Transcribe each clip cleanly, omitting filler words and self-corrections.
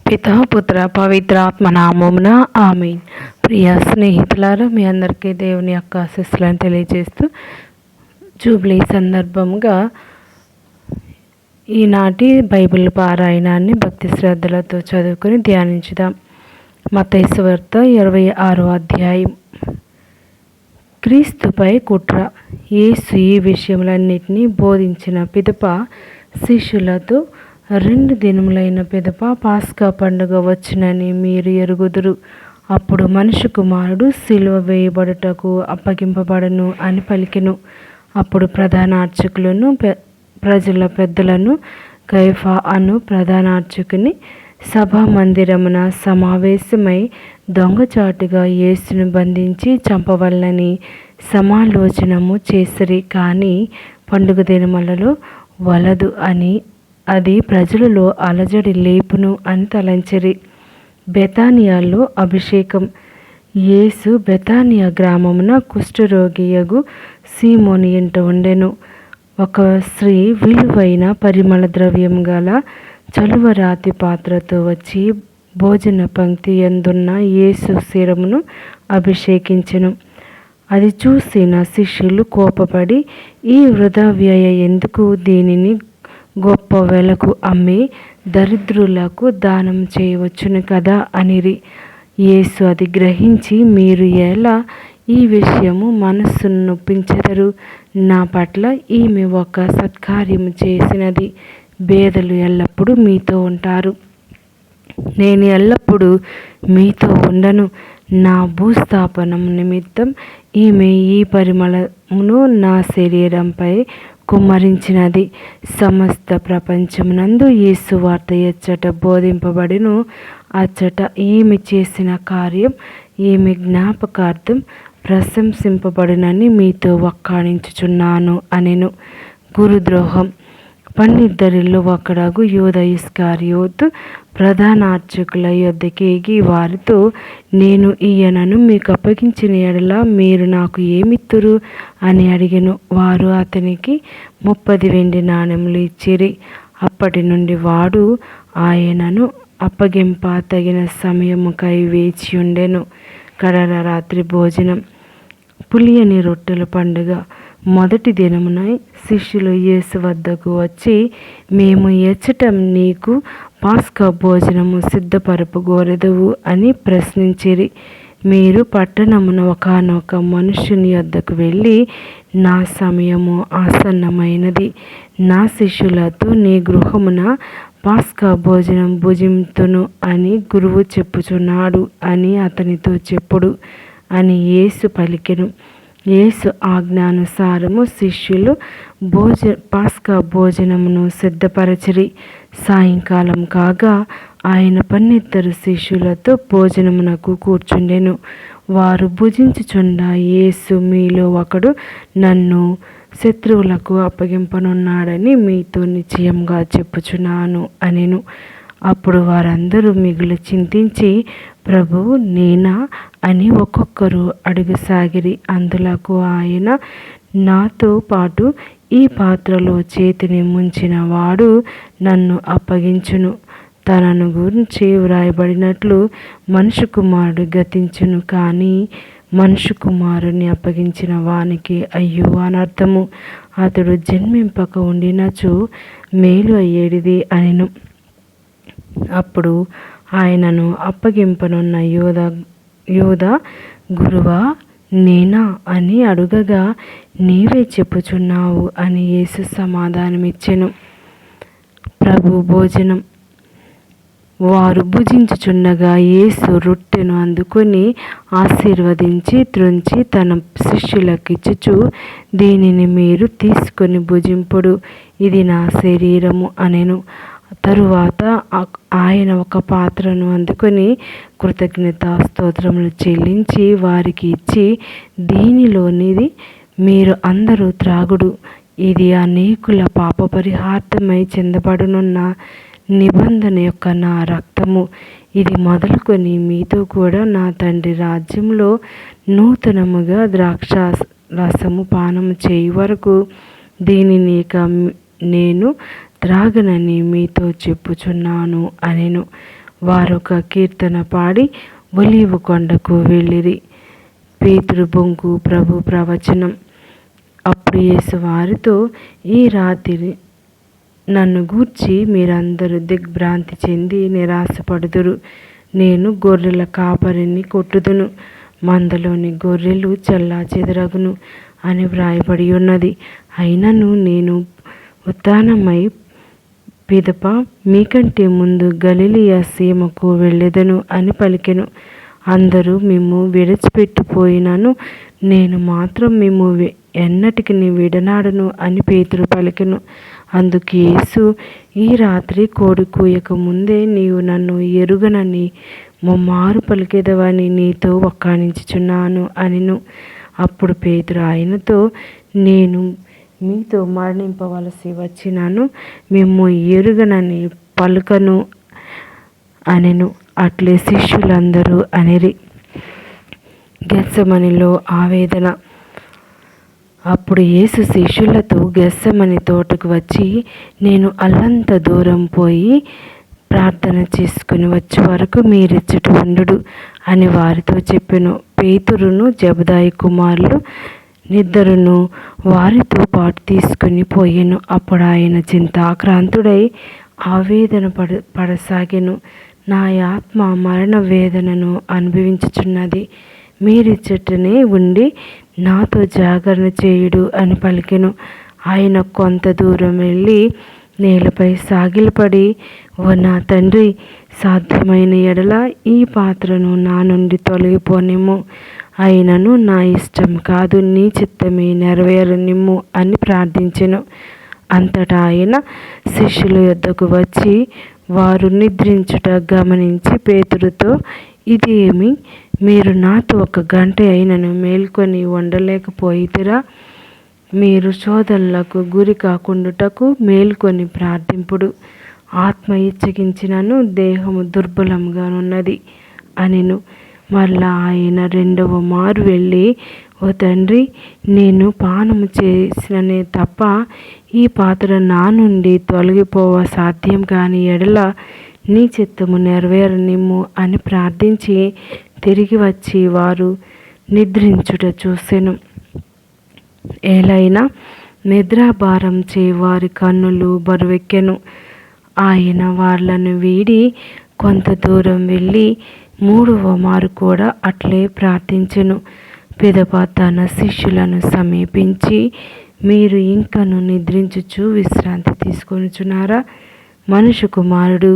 పితా పుత్ర పవిత్రాత్మ నామమున ఆమేన్. ప్రియ స్నేహితులారా, మీ అందరికీ దేవుని యొక్క ఆశీస్సులను తెలియజేస్తూ జూబ్లీ సందర్భంగా ఈనాటి బైబిల్ పారాయణాన్ని భక్తి శ్రద్ధలతో చదువుకొని ధ్యానించుదాం. మత్తయి సువార్త 26వ అధ్యాయం. క్రీస్తుపై కుట్ర. యేసు ఈ విషయములన్నిటినీ బోధించిన పిదప శిష్యులతో, 2 దినములైన పిదప పాస్కా పండుగ వచ్చునని మీరు ఎరుగుదురు. అప్పుడు మనుష్య కుమారుడు సిలువ వేయబడుటకు అప్పగింపబడను అని పలికెను. అప్పుడు ప్రధాన అర్చకులను ప్రజల పెద్దలను కయఫా అను ప్రధానార్చకుని సభా మందిరమున సమావేశమై దొంగచాటుగా యేసును బంధించి చంపవలనని సమాలోచనము చేసిరి. కానీ పండుగ దినములలో వలదు అని, అది ప్రజలలో అలజడి లేపును అని తలంచిరి. బెతానియాలో అభిషేకం. యేసు బెతానియా గ్రామమున కుష్ఠరోగియగు సీమోను ఇంట ఉండెను. ఒక స్త్రీ విలువైన పరిమళ ద్రవ్యం గల చలువరాతి పాత్రతో వచ్చి భోజన పంక్తి యందున్న యేసు శిరమును అభిషేకించెను. అది చూసిన శిష్యులు కోపపడి, ఈ వృధా వ్యయ ఎందుకు? దీనిని గొప్ప వెలకు అమ్మి దరిద్రులకు దానం చేయవచ్చును కదా అనిరి. యేసు అది గ్రహించి, మీరు ఎలా ఈ విషయము మనస్సును నొప్పించెదరు? నా పట్ల ఈమె ఒక సత్కార్యము చేసినది. బేదలు ఎల్లప్పుడూ మీతో ఉంటారు, నేను ఎల్లప్పుడూ మీతో ఉండను. నా భూస్థాపనం నిమిత్తం ఈమె ఈ పరిమళమును నా శరీరంపై కుమ్మరించినది. సమస్త ప్రపంచమునందు ఈ సువార్త ఎచ్చట బోధింపబడిను, అచ్చట ఈమె చేసిన కార్యం ఈమె జ్ఞాపకార్థం ప్రశంసింపబడునని మీతో వక్కాణించుచున్నాను అనెను. గురుద్రోహం. 12 ఒకడగు యూదా ఇస్కరియోతు ప్రధాన అర్చకుల యొద్దకు ఎగి వారితో, నేను ఈయనను మీకు అప్పగించిన ఎడల మీరు నాకు ఏమిత్తురు అని అడిగెను. వారు అతనికి 30 వెండి నాణెములు ఇచ్చిరి. అప్పటి నుండి వాడు ఆయనను అప్పగింప తగిన సమయముకై వేచియుండెను. కడల రాత్రి భోజనం. పులియని రొట్టెల పండుగ. మొదటి దినమున శిష్యులు యేసు వద్దకు వచ్చి, మేము ఎచ్చట నీకు పాస్కా భోజనము సిద్ధపరపగోరెదవు అని ప్రశ్నించిరి. మీరు పట్టణమున ఒకానొక మనుష్యుని యొద్దకు వెళ్ళి, నా సమయము ఆసన్నమైనది, నా శిష్యులతో నీ గృహమున పాస్కా భోజనం భుజింతును అని గురువు చెప్పుచున్నాడు అని అతనితో చెప్పుడు అని యేసు పలికెను. యేసు ఆజ్ఞానుసారము శిష్యులు పాస్కా భోజనమును సిద్ధపరచిరి. సాయంకాలం కాగా ఆయన 12 శిష్యులతో భోజనమునకు కూర్చుండెను. వారు భుజించుచుండా యేసు, మీలో ఒకడు నన్ను శత్రువులకు అప్పగింపనున్నాడని మీతో నిశ్చయంగా చెప్పుచున్నాను అనెను. అప్పుడు వారందరూ మిగులు చింతించి, ప్రభువు నేనా అని ఒక్కొక్కరు అడుగసాగిరి. అందులకు ఆయన, నాతో పాటు ఈ పాత్రలో చేతిని ముంచిన వాడు నన్ను అప్పగించును. తనను గురించి వ్రాయబడినట్లు మనుష్య కుమారుడు గతించును, కానీ మనుష్య కుమారుని అప్పగించిన వానికి అయ్యో అనర్థము. అతడు జన్మింపక ఉండినచో మేలు అయ్యేడిది అనెను. అప్పుడు ఆయనను అప్పగింపనున్న యూదా, గురువా నేనా అని అడుగగా, నీవే చెప్పుచున్నావు అని యేసు సమాధానమిచ్చెను. ప్రభు భోజనం. వారు భుజించుచుండగా యేసు రొట్టెను అందుకొని ఆశీర్వదించి త్రుంచి తన శిష్యులకిచ్చుచు, దీనిని మీరు తీసుకొని భుజింపుడు, ఇది నా శరీరము అనెను. తరువాత ఆయన ఒక పాత్రను అందుకొని కృతజ్ఞతా స్తోత్రములు చెల్లించి వారికి ఇచ్చి, దీనిలోనిది మీరు అందరూ త్రాగుడు, ఇది అనేకుల పాప పరిహార్థమై చెందబడునున్న నిబంధన యొక్క నా రక్తము. ఇది మొదలుకొని మీతో కూడా నా తండ్రి రాజ్యంలో నూతనముగా ద్రాక్ష రసము పానము చేయు వరకు దీనిని ఇక నేను త్రాగనని మీతో చెప్పుచున్నాను అనెను. వారొక కీర్తన పాడి ఒలీవ కొండకు వెళ్ళిరి. పేతురు బొంకు ప్రభు ప్రవచనం. అప్పుడు యేసు వారితో, ఈ రాత్రి నన్ను గూర్చి మీరందరూ దిగ్భ్రాంతి చెంది నిరాశపడుదురు. నేను గొర్రెల కాపరిని కొట్టుదును, మందలోని గొర్రెలు చెల్లా చెదరగును అని వ్రాయబడి ఉన్నది. అయినను నేను ఉత్థానమై పిదప మీకంటే ముందు గలిలయ సీమకు వెళ్ళెదను అని పలికెను. అందరూ మిమ్ము విడిచిపెట్టిపోయినను నేను మాత్రం మిమ్ము ఎన్నటికి విడనాడను అని పేతురు పలికెను. అందుకు యేసు, ఈ రాత్రి కోడి కూయక ముందే నీవు నన్ను ఎరుగనని ముమ్మారు పలికెదవని నీతో ఒక్కానించుచున్నాను అనెను. అప్పుడు పేతురు ఆయనతో, నేను మీతో మరణింపవలసి వచ్చినాను, మిమ్ము ఎరుగనని పలుకను అనెను. అట్లే శిష్యులందరూ అనిరి. గెత్సెమనిలో ఆవేదన. అప్పుడు యేసు శిష్యులతో గెత్సెమని తోటకు వచ్చి, నేను అల్లంత దూరం పోయి ప్రార్థన చేసుకుని వచ్చే వరకు మీరిచ్చట ఉండుడు అని వారితో చెప్పెను. పేతురును జెబెదాయి కుమారులు నిద్దరును వారితో పాటు తీసుకుని పోయెను. అప్పుడు ఆయన చింతాక్రాంతుడై ఆవేదన పడసాగెను. నా ఆత్మ మరణ వేదనను అనుభవించుచున్నది, మీరిచ్చటనే ఉండి నాతో జాగరణ చేయుడు అని పలికెను. ఆయన కొంత దూరం వెళ్ళి నేలపై సాగిలపడి, ఓ నా తండ్రి, సాధ్యమైన ఎడల ఈ పాత్రను నా నుండి తొలగిపోనిమ్ము, అయినను నా ఇష్టం కాదు, నీ చిత్తమే నెరవేరనిమ్ము అని ప్రార్థించెను. అంతటా ఆయన శిష్యుల యొద్దకు వచ్చి వారు నిద్రించుట గమనించి పేతురుతో, ఇదేమి, మీరు నాతో 1 గంట అయినను మేల్కొని ఉండలేకపోయితిరా? మీరు శోధనలకు గురి కాకుండుటకు మేల్కొని ప్రార్థింపుడు. ఆత్మ ఇచ్చగించినను దేహము దుర్బలంగానున్నది అనెను. మరలా ఆయన 2వ మారు వెళ్ళి, ఓ తండ్రి, నేను పానము చేసిననే తప్ప ఈ పాత్ర నా నుండి తొలగిపోవ సాధ్యం కాని ఎడల నీ చిత్తము నెరవేరనిమ్ము అని ప్రార్థించి తిరిగి వచ్చి వారు నిద్రించుట చూసెను. ఏలైనా నిద్రాభారం చే వారి కన్నులు బరువెక్కెను. ఆయన వాళ్ళను వీడి కొంత దూరం వెళ్ళి 3వ మారు కూడా అట్లే ప్రార్థించెను. పిదప తన శిష్యులను సమీపించి, మీరు ఇంకను నిద్రించుచు విశ్రాంతి తీసుకొనుచున్నారా? మనుష్య కుమారుడు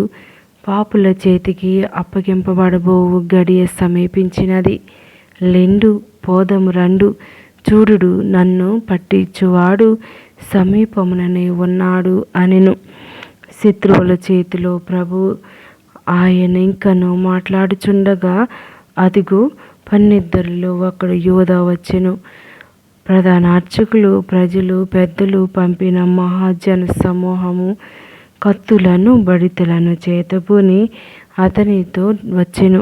పాపుల చేతికి అప్పగింపబడబోవు గడియ సమీపించినది. లెండు, పోదము రండు, చూడుడు, నన్ను పట్టించువాడు సమీపముననే ఉన్నాడు అనెను. శత్రువుల చేతిలో ప్రభు ఆయన ఇంకను మాట్లాడుచుండగా, అదిగో 12లో ఒకడు యూదా వచ్చెను. ప్రధాన అర్చకులు, ప్రజలు, పెద్దలు పంపిన మహాజన సమూహము కత్తులను బడితలను చేతబూని అతనితో వచ్చెను.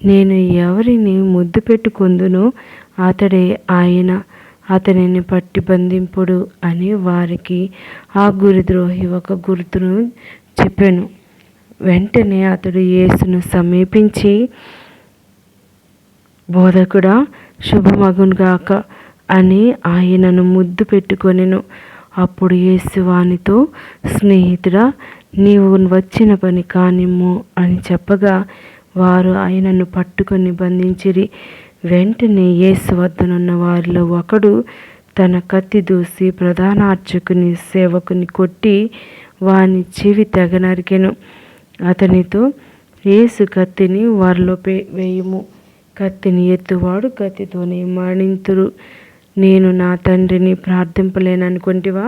నేను ఎవరిని ముద్దు పెట్టుకుందునో అతడే ఆయన, అతనిని పట్టి బంధింపుడు అని వారికి ఆ గురిద్రోహి ఒక గుర్తును చెప్పెను. వెంటనే అతడు యేసును సమీపించి, బోధకుడా, శుభమగునుగాక అని ఆయనను ముద్దు పెట్టుకొనెను. అప్పుడు యేసు వానితో, స్నేహితుడా, నీవు వచ్చిన పని కానిమ్ము అని చెప్పగా వారు ఆయనను పట్టుకొని బంధించిరి. వెంటనే యేసు వద్దనున్న వారిలో ఒకడు తన కత్తి దూసి ప్రధాన అర్చకుని సేవకుని కొట్టి వాని చెవి తెగ నరికెను. అతనితో, యేసు కత్తిని వారిలో వేయుము, కత్తిని ఎత్తువాడు కత్తితోనే మరణింతురు. నేను నా తండ్రిని ప్రార్థింపలేననుకొంటివా?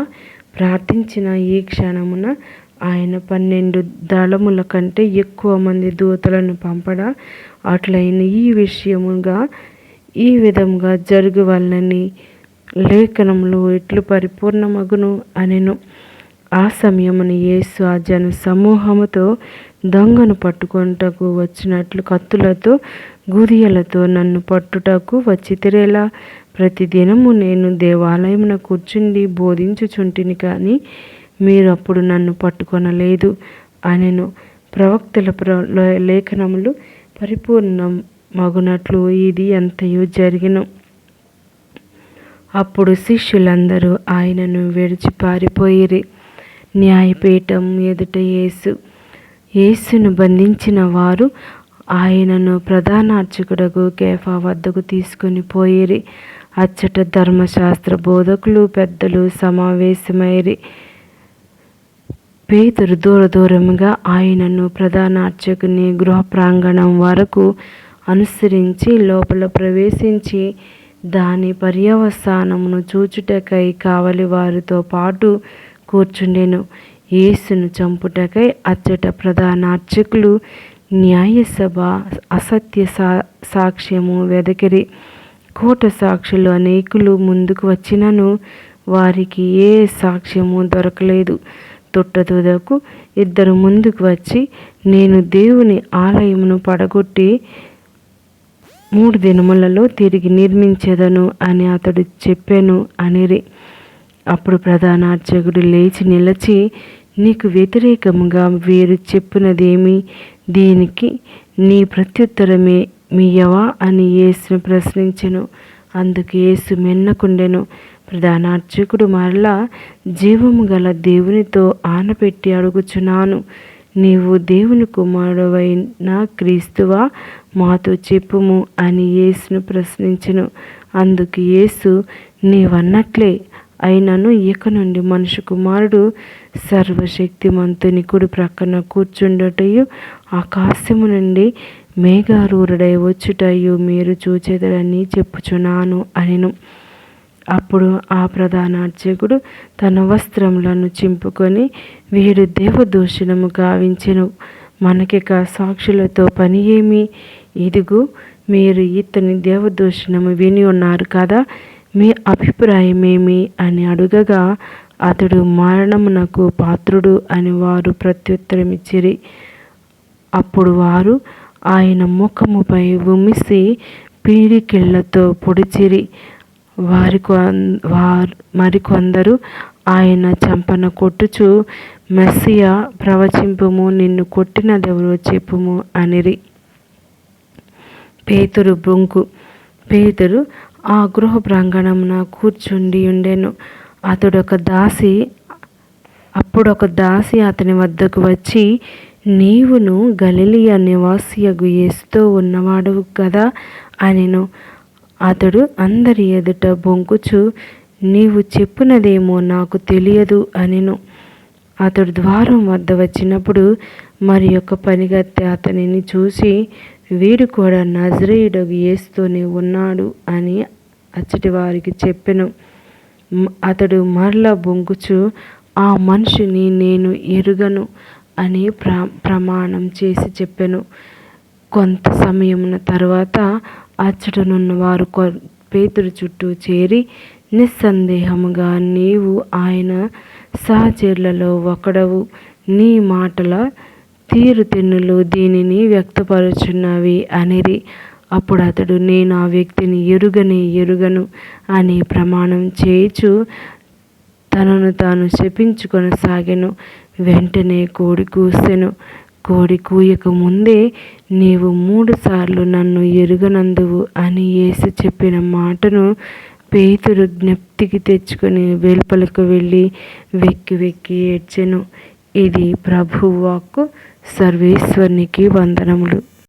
ప్రార్థించిన ఈ క్షణమున ఆయన 12 దళముల కంటే ఎక్కువ మంది దూతలను పంపడా? అట్లయిన ఈ విధముగా జరుగువలనని లేఖనములు ఎట్లు పరిపూర్ణమగును అనెను. ఆ సమయమున యేసు ఆ జన సమూహముతో, దొంగను పట్టుకొనుటకు వచ్చినట్లు కత్తులతో గుదియలతో నన్ను పట్టుటకు వచ్చితిరేలా? ప్రతిదినము నేను దేవాలయమున కూర్చుండి బోధించుచుంటిని, కానీ మీరు అప్పుడు నన్ను పట్టుకొనలేదు అనెను. ప్రవక్తల లేఖనములు పరిపూర్ణమగునట్లు ఇది అంతయు జరిగిన. అప్పుడు శిష్యులందరూ ఆయనను విడిచి పారిపోయిరి. న్యాయపీఠం ఎదుట యేసును బంధించిన వారు ఆయనను ప్రధానార్చకుడగు కేఫా వద్దకు తీసుకుని పోయిరి. అచ్చట ధర్మశాస్త్ర బోధకులు పెద్దలు సమావేశమైరి. పేతురు దూరముగా ఆయనను ప్రధానార్చకుని గృహ ప్రాంగణం వరకు అనుసరించి లోపల ప్రవేశించి దాని పర్యవసానమును చూచుటకై కావలి వారితో పాటు కూర్చుండెను. యేసును చంపుటకై అచ్చట ప్రధానార్చకులు న్యాయసభ అసత్య సాక్ష్యము వెదకిరి. కోట సాక్షులు అనేకులు ముందుకు వచ్చినను వారికి ఏ సాక్ష్యము దొరకలేదు. తుదకు 2 ముందుకు వచ్చి, నేను దేవుని ఆలయమును పడగొట్టి 3 దినములలో తిరిగి నిర్మించెదను అని అతడు చెప్పెను అనిరి. అప్పుడు ప్రధానార్చకుడు లేచి నిలిచి, నీకు వ్యతిరేకముగా వీరు చెప్పినదేమి? దీనికి నీ ప్రత్యుత్తరమే మీయవా అని యేసును ప్రశ్నించెను. అందుకు యేసు మిన్నకుండెను. ప్రధానార్చకుడు మరలా, జీవము గల దేవునితో ఆనపెట్టి అడుగుచున్నాను, నీవు దేవుని కుమారుడవైన క్రీస్తువా? మాతో చెప్పుము అని యేసును ప్రశ్నించెను. అందుకు యేసు, నీవన్నట్లే. అయినను ఇక నుండి మనుష్య కుమారుడు సర్వశక్తిమంతుని కుడి ప్రక్కన కూర్చుండుటయు ఆకాశము నుండి మేఘారూఢుడై వచ్చుటయు మీరు చూచెదరని చెప్పుచున్నాను అనెను. అప్పుడు ఆ ప్రధానార్చకుడు తన వస్త్రములను చింపుకొని, వీడు దేవదూషణము గావించెను, మనకిక సాక్షులతో పని ఏమి? ఇదిగో, మీరు ఇతని దేవదూషణము విని ఉన్నారు కదా, మీ అభిప్రాయమేమి అని అడుగగా, అతడు మరణమునకు పాత్రుడు అని వారు ప్రత్యుత్తరమిచ్చిరి. అప్పుడు వారు ఆయన ముఖముపై ఉమ్మిసి పీడికిళ్లతో పొడిచిరి. మరికొందరు ఆయన చంపన కొట్టుచు, మెస్సియా ప్రవచింపుము, నిన్ను కొట్టినదెవరో చెప్పుము అనిరి. పేతురు ఆ గృహ ప్రాంగణమున కూర్చుండి ఉండెను. అప్పుడొక దాసి అతని వద్దకు వచ్చి, నీవును గలిలయ నివాసియగు యేసుతో ఉన్నవాడవు కదా అనెను. అతడు అందరి ఎదుట బొంకుచు, నీవు చెప్పునదేమో నాకు తెలియదు అనెను. అతడు ద్వారం వద్ద వచ్చినప్పుడు మరి ఒక పనిగత్తె అతనిని చూసి, వీడు కూడా నజరేయుడగు యేసుతోనే ఉన్నాడు అని అచ్చటి వారికి చెప్పెను. అతడు మరలా బొంకుచు, ఆ మనిషిని నేను ఎరుగను అని ప్రమాణం చేసి చెప్పెను. కొంత సమయమున తరువాత అచ్చటనున్న వారు పేతురు చుట్టూ చేరి, నిస్సందేహముగా నీవు ఆయన సహచరులలో ఒకడవు, నీ మాటల తీరుతెన్నులు దీనిని వ్యక్తపరుచున్నవి అనిరి. అప్పుడు అతడు, నేను ఆ వ్యక్తిని ఎరుగను అని ప్రమాణం చేయుచు తనను తాను శపించుకొనసాగెను. వెంటనే కోడి కూసెను. కోడి కూయక ముందే, నీవు 3 సార్లు నన్ను ఎరుగనందువు అని యేసు చెప్పిన మాటను పేతురు జ్ఞప్తికి తెచ్చుకొని వెలుపలకు వెళ్ళి వెక్కి ఏడ్చెను. ఇది ప్రభువు వాక్కు. సర్వేశ్వరునికి వందనములు.